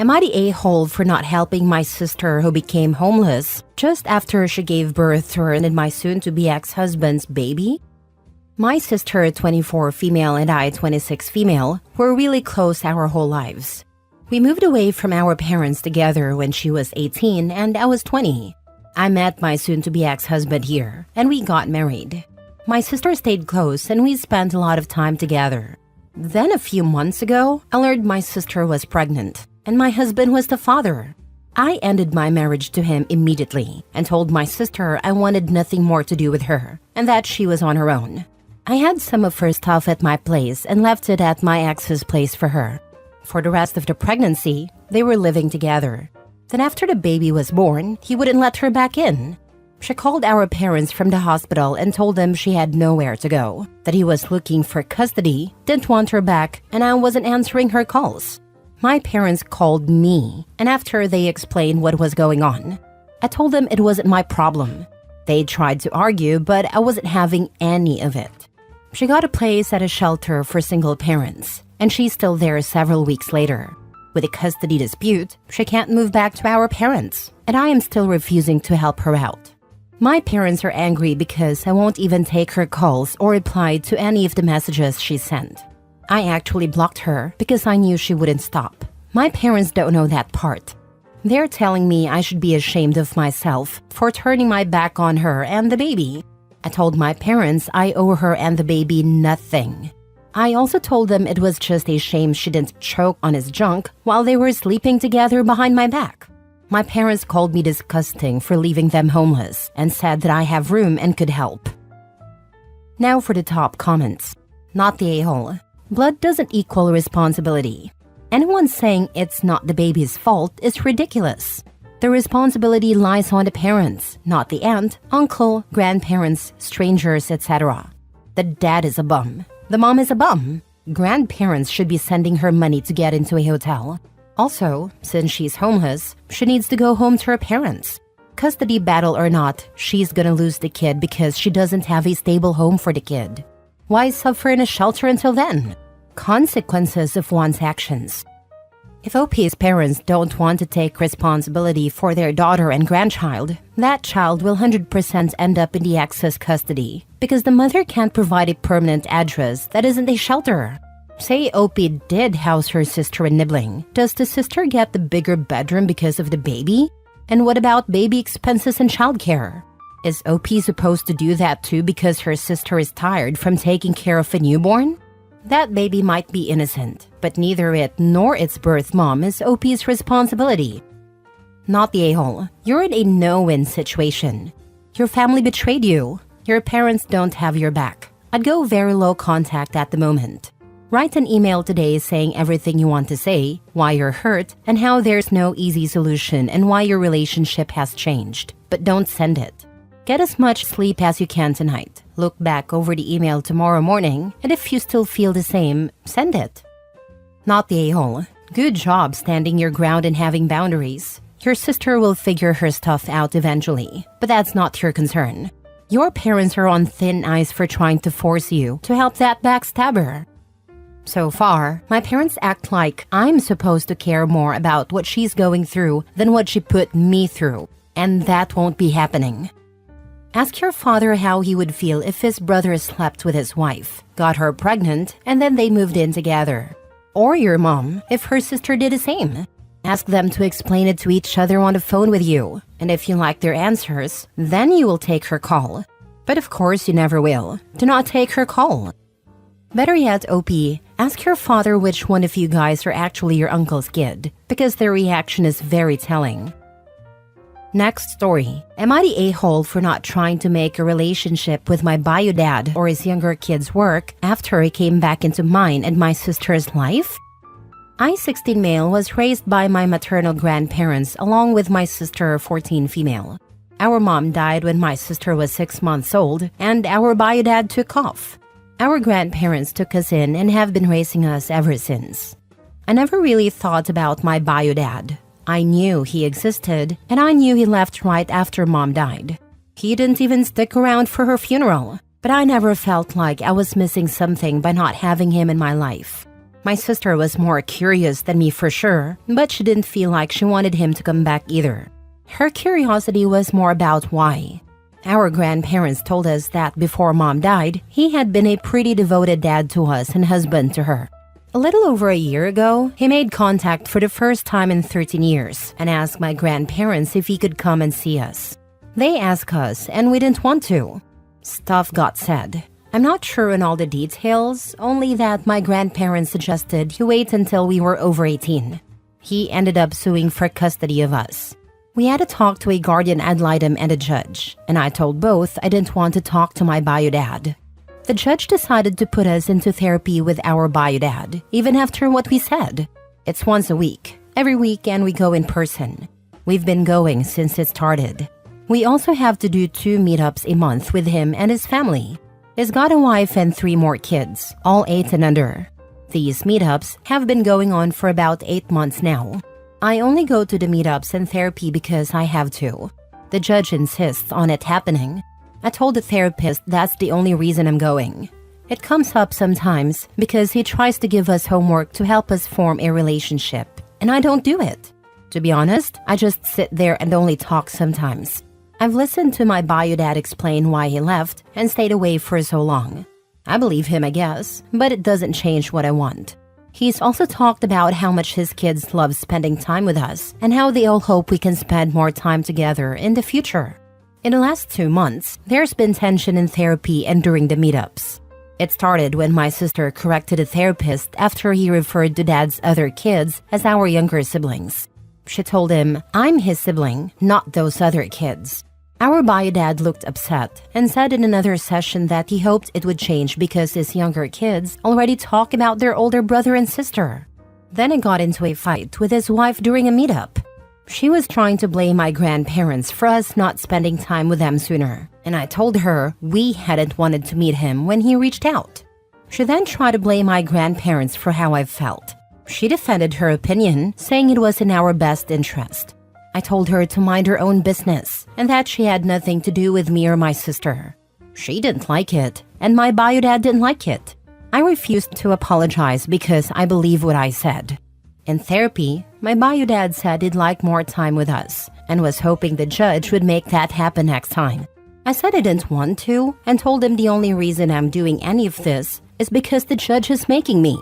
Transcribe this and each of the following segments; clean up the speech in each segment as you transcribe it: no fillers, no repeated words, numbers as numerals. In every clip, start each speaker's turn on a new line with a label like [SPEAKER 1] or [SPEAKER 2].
[SPEAKER 1] Am I the a-hole for not helping my sister who became homeless just after she gave birth to her and my soon-to-be ex-husband's baby? My sister, 24 female, and I, 26 female, were really close our whole lives. We moved away from our parents together when she was 18 and I was 20. I met my soon-to-be ex-husband here, and we got married. My sister stayed close and we spent a lot of time together. Then a few months ago, I learned my sister was pregnant, and my husband was the father. I ended my marriage to him immediately and told my sister I wanted nothing more to do with her and that she was on her own. I had some of her stuff at my place and left it at my ex's place for her. For the rest of the pregnancy, they were living together. Then after the baby was born, he wouldn't let her back in. She called our parents from the hospital and told them she had nowhere to go, that he was looking for custody, didn't want her back, and I wasn't answering her calls. My parents called me, and after they explained what was going on, I told them it wasn't my problem. They tried to argue, but I wasn't having any of it. She got a place at a shelter for single parents, and she's still there several weeks later. With a custody dispute, she can't move back to our parents, and I am still refusing to help her out. My parents are angry because I won't even take her calls or reply to any of the messages she sent. I actually blocked her because I knew she wouldn't stop. My parents don't know that part. They're telling me I should be ashamed of myself for turning my back on her and the baby. I told my parents I owe her and the baby nothing. I also told them it was just a shame she didn't choke on his junk while they were sleeping together behind my back. My parents called me disgusting for leaving them homeless and said that I have room and could help. Now for the top comments. Not the a-hole. Blood doesn't equal responsibility. Anyone saying it's not the baby's fault is ridiculous. The responsibility lies on the parents, not the aunt, uncle, grandparents, strangers, etc. The dad is a bum. The mom is a bum. Grandparents should be sending her money to get into a hotel. Also, since she's homeless, she needs to go home to her parents. Custody battle or not, she's gonna lose the kid because she doesn't have a stable home for the kid. Why suffer in a shelter until then? Consequences of one's actions. If OP's parents don't want to take responsibility for their daughter and grandchild, that child will 100% end up in the ex's custody because the mother can't provide a permanent address that isn't a shelter. Say OP did house her sister in Nibbling. Does the sister get the bigger bedroom because of the baby? And what about baby expenses and childcare? Is OP supposed to do that too because her sister is tired from taking care of a newborn? That baby might be innocent, but neither it nor its birth mom is OP's responsibility. Not the a-hole. You're in a no-win situation. Your family betrayed you. Your parents don't have your back. I'd go very low contact at the moment. Write an email today saying everything you want to say, why you're hurt, and how there's no easy solution and why your relationship has changed. But don't send it. Get as much sleep as you can tonight. Look back over the email tomorrow morning, and if you still feel the same, send it. Not the a-hole. Good job standing your ground and having boundaries. Your sister will figure her stuff out eventually, but that's not your concern. Your parents are on thin ice for trying to force you to help that backstabber. So far, my parents act like I'm supposed to care more about what she's going through than what she put me through, and that won't be happening. Ask your father how he would feel if his brother slept with his wife, got her pregnant, and then they moved in together. Or your mom, if her sister did the same. Ask them to explain it to each other on the phone with you, and if you like their answers, then you will take her call. But of course you never will. Do not take her call. Better yet, OP, ask your father which one of you guys are actually your uncle's kid, because their reaction is very telling. Next story. Am I the a-hole for not trying to make a relationship with my bio dad or his younger kids work after he came back into mine and my sister's life? I, 16 male, was raised by my maternal grandparents along with my sister, 14 female. Our mom died when my sister was 6 months old and our bio dad took off. Our grandparents took us in and have been raising us ever since. I never really thought about my bio dad. I knew he existed, and I knew he left right after mom died. He didn't even stick around for her funeral, but I never felt like I was missing something by not having him in my life. My sister was more curious than me for sure, but she didn't feel like she wanted him to come back either. Her curiosity was more about why. Our grandparents told us that before Mom died, he had been a pretty devoted dad to us and husband to her. A little over a year ago, he made contact for the first time in 13 years and asked my grandparents if he could come and see us. They asked us and we didn't want to. Stuff got said. I'm not sure on all the details, only that my grandparents suggested he wait until we were over 18. He ended up suing for custody of us. We had to talk to a guardian ad litem and a judge, and I told both I didn't want to talk to my bio dad. The judge decided to put us into therapy with our bio dad, even after what we said. It's once a week. Every weekend we go in person. We've been going since it started. We also have to do 2 meetups a month with him and his family. He's got a wife and 3 more kids, all 8 and under. These meetups have been going on for about 8 months now. I only go to the meetups and therapy because I have to. The judge insists on it happening. I told the therapist that's the only reason I'm going. It comes up sometimes because he tries to give us homework to help us form a relationship, and I don't do it. To be honest, I just sit there and only talk sometimes. I've listened to my bio dad explain why he left and stayed away for so long. I believe him, I guess, but it doesn't change what I want. He's also talked about how much his kids love spending time with us and how they all hope we can spend more time together in the future. In the last 2 months, there's been tension in therapy and during the meetups. It started when my sister corrected a therapist after he referred to Dad's other kids as our younger siblings. She told him, "I'm his sibling, not those other kids." Our bio dad looked upset and said in another session that he hoped it would change because his younger kids already talk about their older brother and sister. Then he got into a fight with his wife during a meetup. She was trying to blame my grandparents for us not spending time with them sooner, and I told her we hadn't wanted to meet him when he reached out. She then tried to blame my grandparents for how I felt. She defended her opinion, saying it was in our best interest. I told her to mind her own business and that she had nothing to do with me or my sister. She didn't like it, and my bio dad didn't like it. I refused to apologize because I believe what I said. In therapy, my bio dad said he'd like more time with us and was hoping the judge would make that happen next time. I said I didn't want to and told him the only reason I'm doing any of this is because the judge is making me.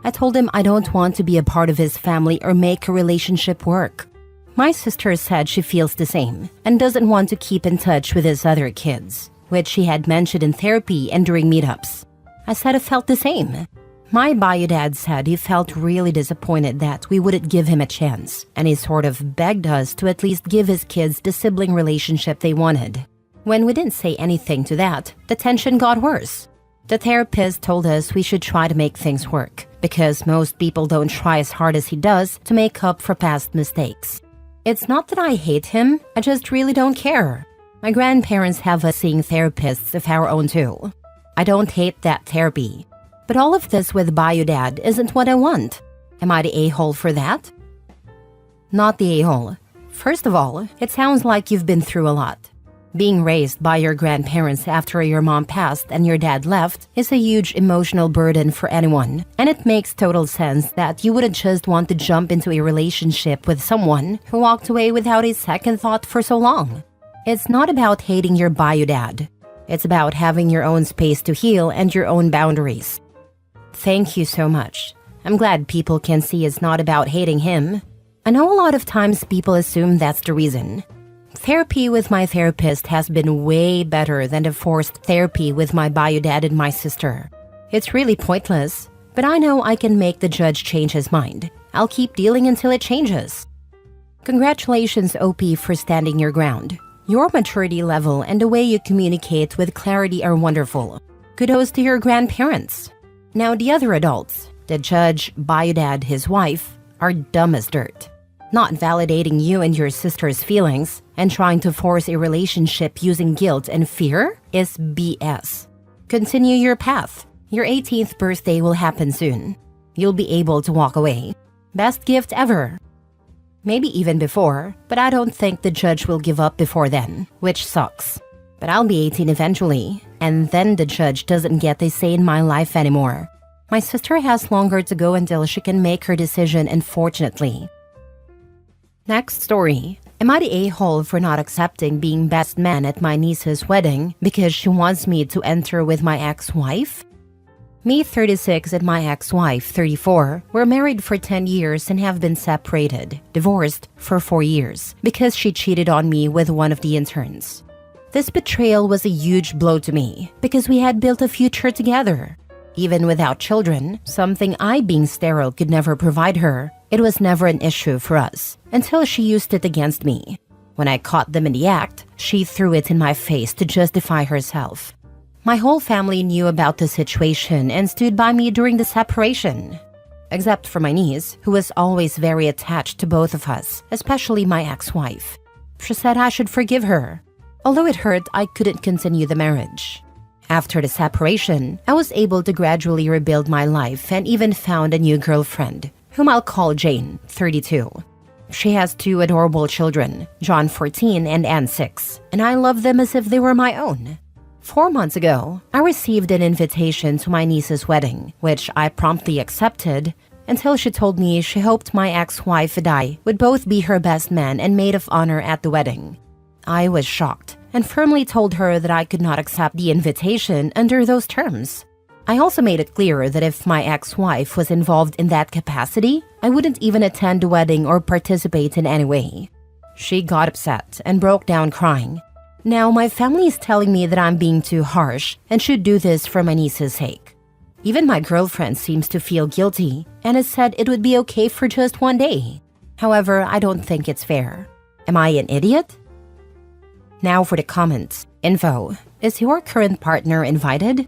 [SPEAKER 1] I told him I don't want to be a part of his family or make a relationship work. My sister said she feels the same and doesn't want to keep in touch with his other kids, which she had mentioned in therapy and during meetups. I said I felt the same. My bio dad said he felt really disappointed that we wouldn't give him a chance, and he sort of begged us to at least give his kids the sibling relationship they wanted. When we didn't say anything to that, the tension got worse. The therapist told us we should try to make things work, because most people don't try as hard as he does to make up for past mistakes. It's not that I hate him, I just really don't care. My grandparents have us seeing therapists of our own too. I don't hate that therapy. But all of this with bio dad isn't what I want. Am I the a-hole for that? Not the a-hole. First of all, it sounds like you've been through a lot. Being raised by your grandparents after your mom passed and your dad left is a huge emotional burden for anyone, and it makes total sense that you wouldn't just want to jump into a relationship with someone who walked away without a second thought for so long. It's not about hating your bio dad. It's about having your own space to heal and your own boundaries. Thank you so much. I'm glad people can see it's not about hating him. I know a lot of times people assume that's the reason. Therapy with my therapist has been way better than the forced therapy with my bio dad and my sister. It's really pointless, but I know I can make the judge change his mind. I'll keep dealing until it changes. Congratulations, OP, for standing your ground. Your maturity level and the way you communicate with clarity are wonderful. Kudos to your grandparents. Now the other adults, the judge, bio dad, his wife, are dumb as dirt. Not validating you and your sister's feelings and trying to force a relationship using guilt and fear is BS. Continue your path. Your 18th birthday will happen soon. You'll be able to walk away. Best gift ever. Maybe even before, but I don't think the judge will give up before then, which sucks. But I'll be 18 eventually, and then the judge doesn't get a say in my life anymore. My sister has longer to go until she can make her decision, unfortunately. Next story. Am I the a-hole for not accepting being best man at my niece's wedding because she wants me to enter with my ex-wife? Me, 36, and my ex-wife, 34, were married for 10 years and have been separated, divorced for 4 years, because she cheated on me with one of the interns. This betrayal was a huge blow to me because we had built a future together. Even without children, something I, being sterile, could never provide her, it was never an issue for us until she used it against me. When I caught them in the act, she threw it in my face to justify herself. My whole family knew about the situation and stood by me during the separation. Except for my niece, who was always very attached to both of us, especially my ex-wife. She said I should forgive her. Although it hurt, I couldn't continue the marriage. After the separation, I was able to gradually rebuild my life and even found a new girlfriend, whom I'll call Jane, 32. She has 2 adorable children, John, 14, and Anne, 6, and I love them as if they were my own. 4 months ago, I received an invitation to my niece's wedding, which I promptly accepted until she told me she hoped my ex-wife and I would both be her best man and maid of honor at the wedding. I was shocked and firmly told her that I could not accept the invitation under those terms. I also made it clear that if my ex-wife was involved in that capacity, I wouldn't even attend the wedding or participate in any way. She got upset and broke down crying. Now my family is telling me that I'm being too harsh and should do this for my niece's sake. Even my girlfriend seems to feel guilty and has said it would be okay for just 1 day. However, I don't think it's fair. Am I an idiot? Now for the comments. Info. Is your current partner invited?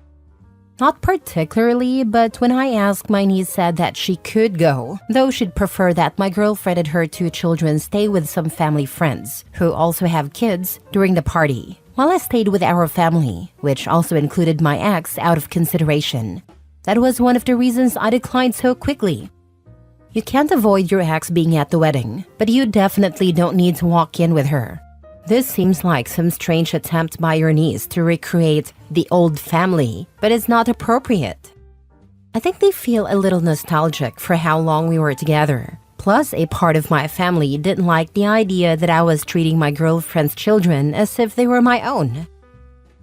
[SPEAKER 1] Not particularly, but when I asked, my niece said that she could go, though she'd prefer that my girlfriend and her 2 children stay with some family friends, who also have kids, during the party, while I stayed with our family, which also included my ex, out of consideration. That was one of the reasons I declined so quickly. You can't avoid your ex being at the wedding, but you definitely don't need to walk in with her. This seems like some strange attempt by your niece to recreate the old family, but it's not appropriate. I think they feel a little nostalgic for how long we were together. Plus, a part of my family didn't like the idea that I was treating my girlfriend's children as if they were my own.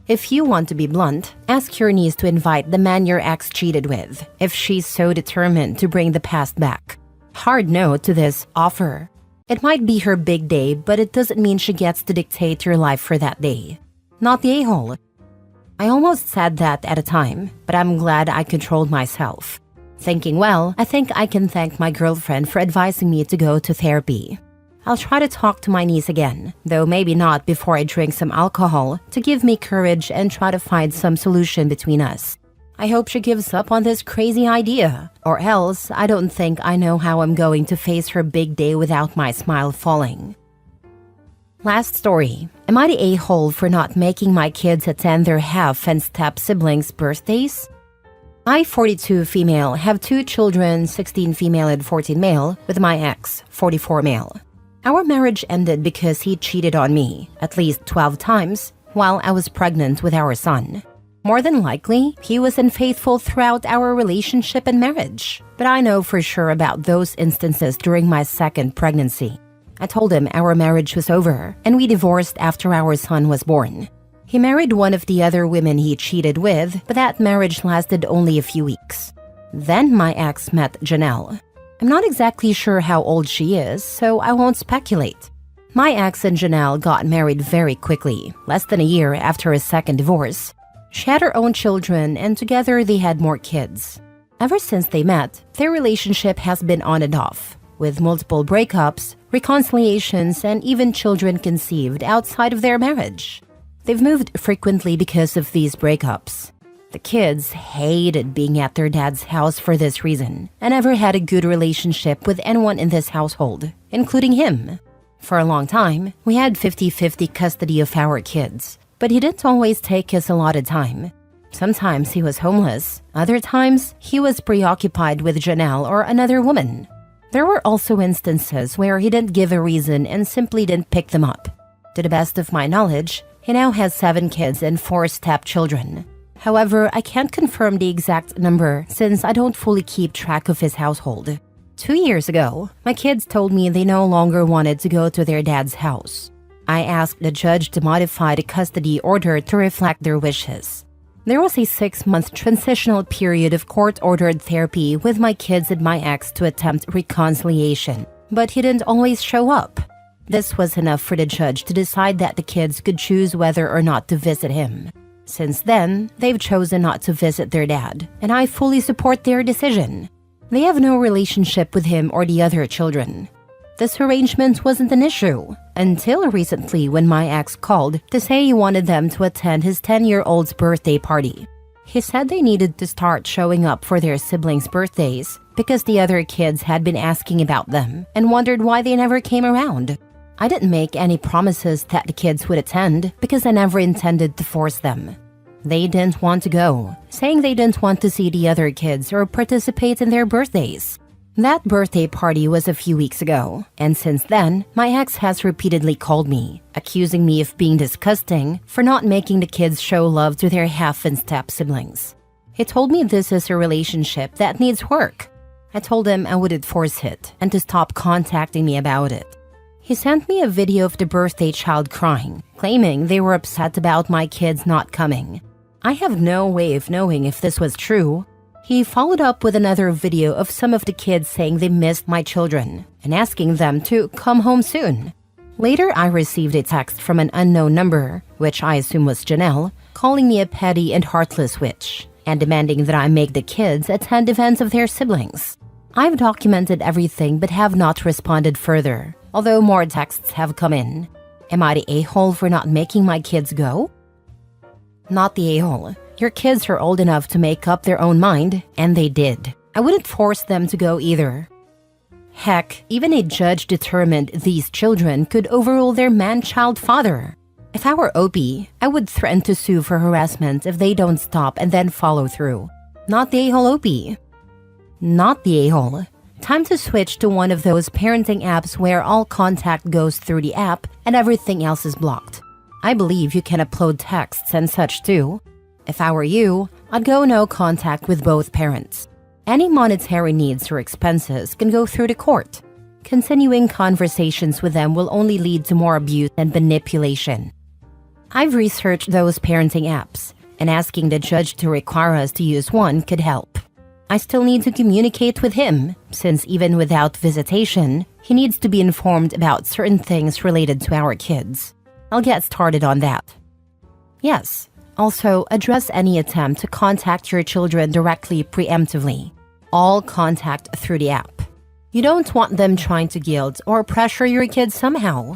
[SPEAKER 1] If you want to be blunt, ask your niece to invite the man your ex cheated with, if she's so determined to bring the past back. Hard no to this offer. It might be her big day, but it doesn't mean she gets to dictate your life for that day. Not the a-hole. I almost said that at a time, but I'm glad I controlled myself. Thinking, well, I think I can thank my girlfriend for advising me to go to therapy. I'll try to talk to my niece again, though maybe not before I drink some alcohol, to give me courage and try to find some solution between us. I hope she gives up on this crazy idea, or else I don't think I know how I'm going to face her big day without my smile falling. Last story. Am I the a-hole for not making my kids attend their half and step siblings' birthdays? I, 42 female, have 2 children, 16 female and 14 male, with my ex, 44 male. Our marriage ended because he cheated on me, at least 12 times, while I was pregnant with our son. More than likely, he was unfaithful throughout our relationship and marriage. But I know for sure about those instances during my second pregnancy. I told him our marriage was over, and we divorced after our son was born. He married one of the other women he cheated with, but that marriage lasted only a few weeks. Then my ex met Janelle. I'm not exactly sure how old she is, so I won't speculate. My ex and Janelle got married very quickly, less than a year after his second divorce. She had her own children, and together they had more kids. Ever since they met, their relationship has been on and off, with multiple breakups, reconciliations, and even children conceived outside of their marriage. They've moved frequently because of these breakups. The kids hated being at their dad's house for this reason, and never had a good relationship with anyone in this household, including him. For a long time, we had 50-50 custody of our kids, but he didn't always take his allotted time. Sometimes he was homeless, other times he was preoccupied with Janelle or another woman. There were also instances where he didn't give a reason and simply didn't pick them up. To the best of my knowledge, he now has 7 kids and 4 stepchildren. However, I can't confirm the exact number since I don't fully keep track of his household. 2 years ago, my kids told me they no longer wanted to go to their dad's house. I asked the judge to modify the custody order to reflect their wishes. There was a 6-month transitional period of court-ordered therapy with my kids and my ex to attempt reconciliation, but he didn't always show up. This was enough for the judge to decide that the kids could choose whether or not to visit him. Since then, they've chosen not to visit their dad, and I fully support their decision. They have no relationship with him or the other children. This arrangement wasn't an issue until recently when my ex called to say he wanted them to attend his 10-year-old's birthday party. He said they needed to start showing up for their siblings' birthdays because the other kids had been asking about them and wondered why they never came around. I didn't make any promises that the kids would attend because I never intended to force them. They didn't want to go, saying they didn't want to see the other kids or participate in their birthdays. That birthday party was a few weeks ago, and since then, my ex has repeatedly called me, accusing me of being disgusting for not making the kids show love to their half and step siblings. He told me this is a relationship that needs work. I told him I wouldn't force it and to stop contacting me about it. He sent me a video of the birthday child crying, claiming they were upset about my kids not coming. I have no way of knowing if this was true. He followed up with another video of some of the kids saying they missed my children and asking them to come home soon. Later, I received a text from an unknown number, which I assume was Janelle, calling me a petty and heartless witch and demanding that I make the kids attend events of their siblings. I've documented everything but have not responded further, although more texts have come in. Am I the a-hole for not making my kids go? Not the a-hole. Your kids are old enough to make up their own mind, and they did. I wouldn't force them to go either. Heck, even a judge determined these children could overrule their man-child father. If I were Opie, I would threaten to sue for harassment if they don't stop and then follow through. Not the a-hole Opie. Not the a-hole. Time to switch to one of those parenting apps where all contact goes through the app and everything else is blocked. I believe you can upload texts and such too. If I were you, I'd go no contact with both parents. Any monetary needs or expenses can go through the court. Continuing conversations with them will only lead to more abuse and manipulation. I've researched those parenting apps, and asking the judge to require us to use one could help. I still need to communicate with him, since even without visitation, he needs to be informed about certain things related to our kids. I'll get started on that. Yes. Also, address any attempt to contact your children directly preemptively. All contact through the app. You don't want them trying to guilt or pressure your kids somehow.